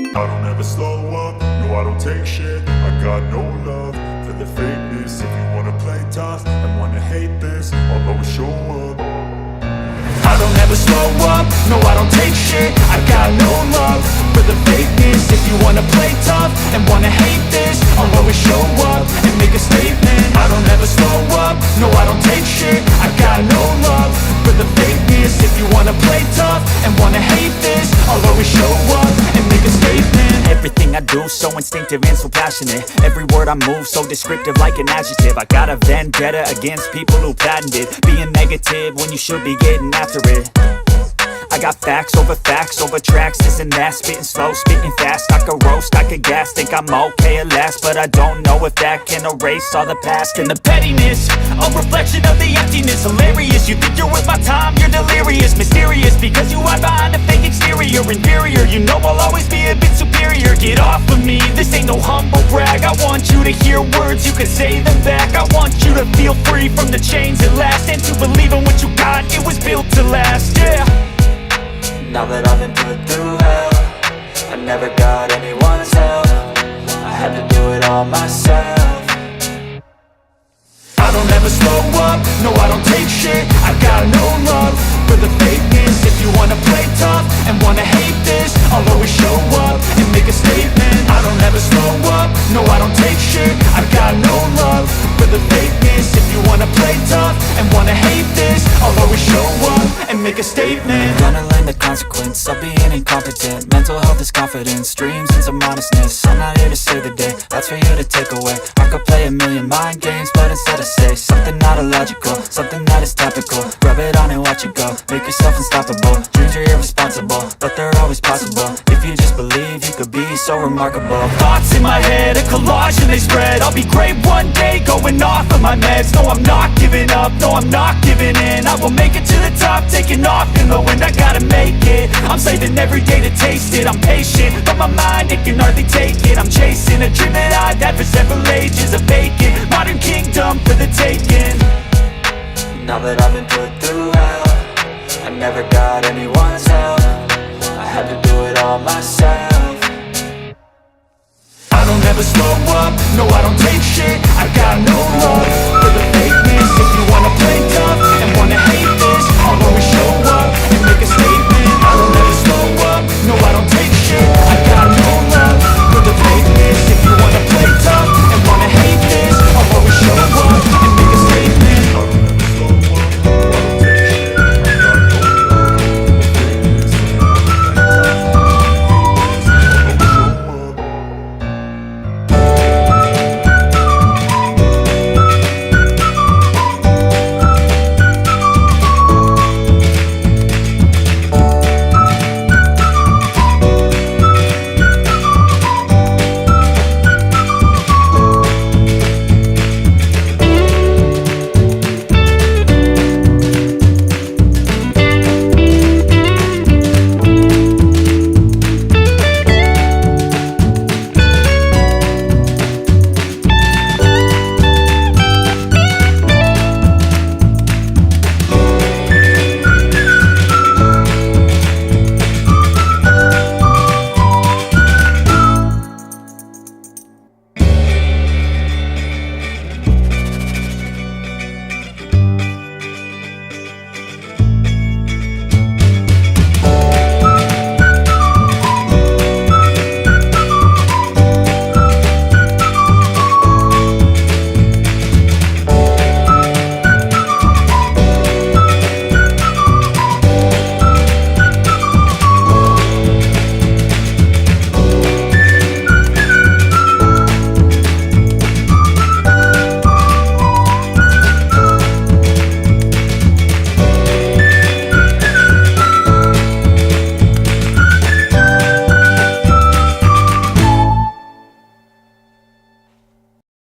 I don't ever slow up, no I don't take shit. I got no love for the fakeness. If you wanna play tough and wanna hate this, I'll always show up. I don't ever slow up, no I don't take shit. I got no love for the fakeness. If you wanna play tough and wanna hate this, I'll always show up and make a statement. I don't ever slow up, no I don't take shit. I got no love for the fakeness. If you wanna play tough and wanna hate this, I'll always show up and make a statement. Everything I do so instinctive and so passionate. Every word I move so descriptive like an adjective. I got a vendetta against people who patented being negative when you should be getting after it. I got facts over tracks, this and that. Spitting slow, spitting fast. I could roast, I could gas. Think I'm okay at last, but I don't know if that can erase all the past. And the pettiness, a reflection of the emptiness. Hilarious, you think you're worth my time, you're delirious. Mysterious, because you hide behind a fake exterior. Inferior, you know I'll always be a bit superior. Get off of me, this ain't no humble brag. I want you to hear words, you can say them back. I want you to feel free from the chains at last, and to believe in what you got, it was built to last, yeah. Now that I've been put through hell, I never got anyone's help. I had to do it all myself. I don't ever slow up, no I don't take shit. I got no love for the fakeness. If you wanna play tough and wanna hate this, I'll always show up and make a statement. I don't ever slow up, no I don't take shit. I got no love for the fakeness. If you wanna play tough and wanna hate this, I'll always show up and make a statement. Gonna learn the consequence of being incompetent. Mental health is confidence, dreams and some honestness. I'm not here to save the day, that's for you to take away. I could play a million mind games, but instead I say something not illogical, something that is topical. Rub it on and watch it go, make yourself unstoppable. Dreams are irresponsible, but they're always possible. If you just believe, you could be so remarkable. Thoughts in my head, a collage and they spread. I'll be great one day, going off of my meds. No, I'm not giving up, no, I'm not giving in. I will make it to the top, taking off in the wind. I gotta make it, I'm saving every day to taste it. I'm patient, but my mind, it can hardly take it. I'm chasing a dream that I've had for several ages. A vacant, modern kingdom for the taking. Now that I've been put through hell, I never got anyone's help. I had to do it all myself. I don't ever slow up, no I don't take shit.